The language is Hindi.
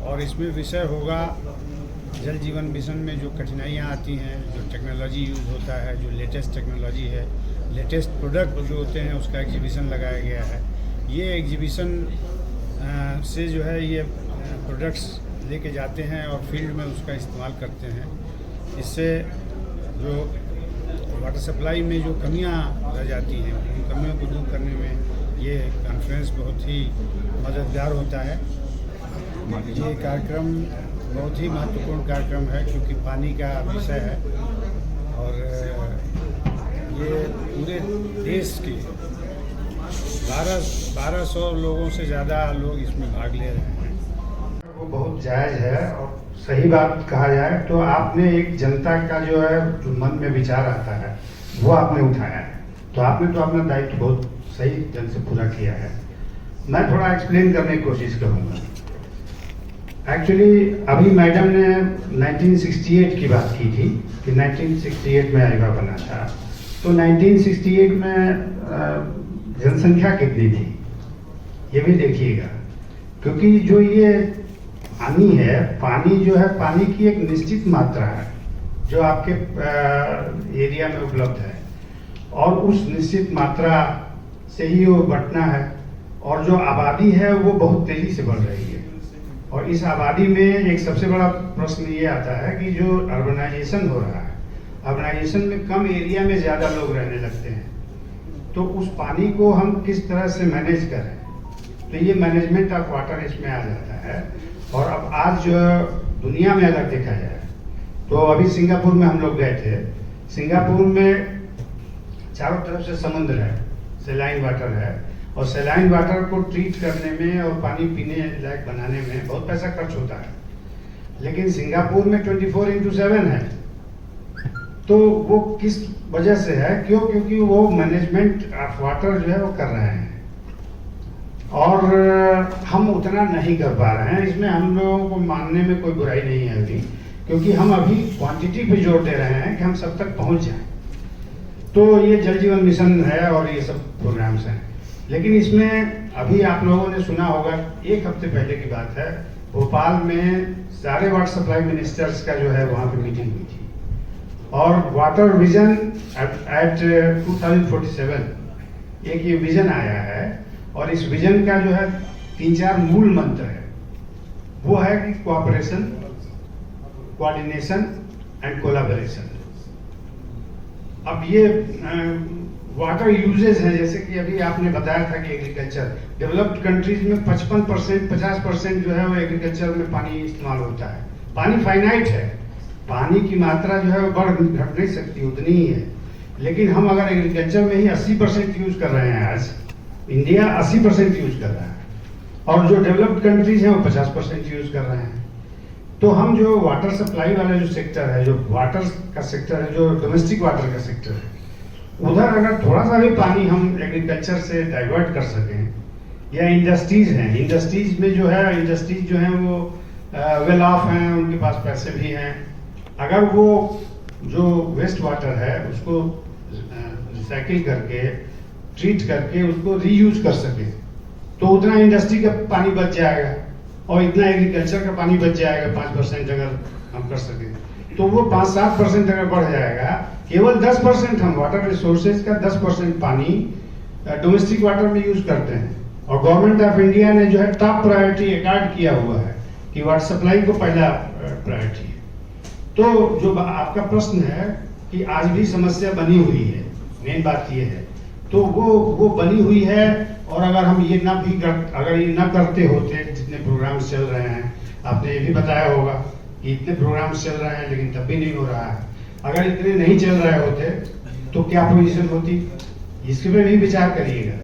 और इसमें विषय होगा जल जीवन मिशन में जो कठिनाइयाँ आती हैं, जो टेक्नोलॉजी यूज़ होता है, जो लेटेस्ट टेक्नोलॉजी है, लेटेस्ट प्रोडक्ट जो होते हैं, उसका एग्जीबिशन लगाया गया है। ये एग्जीबिशन से जो है ये प्रोडक्ट्स लेके जाते हैं और फील्ड में उसका इस्तेमाल करते हैं। इससे जो वाटर सप्लाई में जो कमियां रह जाती हैं, उन कमियों को दूर करने में ये कॉन्फ्रेंस बहुत ही मददगार होता है। ये कार्यक्रम बहुत ही महत्वपूर्ण कार्यक्रम है क्योंकि पानी का विषय है और ये पूरे देश के 1200 लोगों से ज़्यादा लोग इसमें भाग ले रहे हैं। वो बहुत जायज़ है और सही बात कहा जाए तो आपने एक जनता का जो है जो मन में विचार आता है वो आपने उठाया है, तो आपने तो अपना दायित्व बहुत सही ढंग से पूरा किया है। मैं थोड़ा एक्सप्लेन करने की कोशिश करूँगा। एक्चुअली अभी मैडम ने 1968 की बात की थी कि 1968 में आईवा बना था, तो 1968 में जनसंख्या कितनी थी ये भी देखिएगा, क्योंकि जो ये पानी है, पानी जो है पानी की एक निश्चित मात्रा है जो आपके एरिया में उपलब्ध है और उस निश्चित मात्रा से ही वो बंटना है और जो आबादी है वो बहुत तेजी से बढ़ रही है और इस आबादी में एक सबसे बड़ा प्रश्न ये आता है कि जो अर्बनाइजेशन हो रहा है, अर्बनाइजेशन में कम एरिया में ज़्यादा लोग रहने लगते हैं, तो उस पानी को हम किस तरह से मैनेज करें, तो ये मैनेजमेंट ऑफ वाटर इसमें आ जाता है। और अब आज दुनिया में अगर देखा जाए तो अभी सिंगापुर में हम लोग गए थे। सिंगापुर में चारों तरफ से समुद्र है, सैलाइन वाटर है और सैलाइन वाटर को ट्रीट करने में और पानी पीने लायक बनाने में बहुत पैसा खर्च होता है, लेकिन सिंगापुर में 24/7 है। तो वो किस वजह से है? क्योंकि वो मैनेजमेंट ऑफ वाटर जो है वो कर रहे हैं और हम उतना नहीं कर पा रहे हैं। इसमें हम लोगों को मानने में कोई बुराई नहीं है अभी, क्योंकि हम अभी क्वांटिटी पे जोर दे रहे हैं कि हम सब तक पहुंच जाएं। तो ये जल जीवन मिशन है और ये सब प्रोग्राम्स हैं, लेकिन इसमें अभी आप लोगों ने सुना होगा, एक हफ्ते पहले की बात है, भोपाल में सारे वाटर सप्लाई मिनिस्टर्स का जो है वहाँ पे मीटिंग हुई थी और वाटर विजन एट 2047 एक ये विजन आया है और इस विजन का जो है 3-4 मूल मंत्र है। वो है कि कोऑपरेशन, कोऑर्डिनेशन एंड कोलैबोरेशन। अब ये वाटर यूजेज है, जैसे कि अभी आपने बताया था कि एग्रीकल्चर, डेवलप्ड कंट्रीज में 55% 50% जो है वो एग्रीकल्चर में पानी इस्तेमाल होता है। पानी फाइनाइट है, पानी की मात्रा जो है वो बढ़ घट नहीं सकती, उतनी ही है, लेकिन हम अगर एग्रीकल्चर में ही 80% यूज कर रहे हैं, आज इंडिया 80% यूज कर रहा है और जो डेवलप्ड कंट्रीज हैं वो 50% यूज कर रहे हैं। तो हम जो वाटर सप्लाई वाला जो सेक्टर है, जो वाटर का सेक्टर है, जो डोमेस्टिक वाटर का सेक्टर है, उधर अगर थोड़ा सा भी पानी हम एग्रीकल्चर से डाइवर्ट कर सकें, या इंडस्ट्रीज हैं, इंडस्ट्रीज में जो है, इंडस्ट्रीज जो हैं वो वेल ऑफ हैं, उनके पास पैसे भी हैं, अगर वो जो वेस्ट वाटर है उसको रिसाइकिल करके ट्रीट करके उसको रीयूज कर सके तो उतना इंडस्ट्री का पानी बच जाएगा और इतना एग्रीकल्चर का पानी बच जाएगा। 5% अगर हम कर सके तो वो 5-7% अगर बढ़ जाएगा। केवल 10% हम वाटर रिसोर्सेज का 10% पानी डोमेस्टिक वाटर में यूज करते हैं और गवर्नमेंट ऑफ इंडिया ने जो है टॉप प्रायोरिटी अकॉर्ड किया हुआ है कि वाटर सप्लाई को पहला प्रायोरिटी है। तो जो आपका प्रश्न है कि आज भी समस्या बनी हुई है, मेन बात ये है, तो वो बनी हुई है और अगर हम ये अगर ये ना करते होते, जितने प्रोग्राम्स चल रहे हैं, आपने ये भी बताया होगा कि इतने प्रोग्राम्स चल रहे हैं लेकिन तब भी नहीं हो रहा है, अगर इतने नहीं चल रहे होते तो क्या पोजीशन होती, इसके पे भी विचार करिएगा।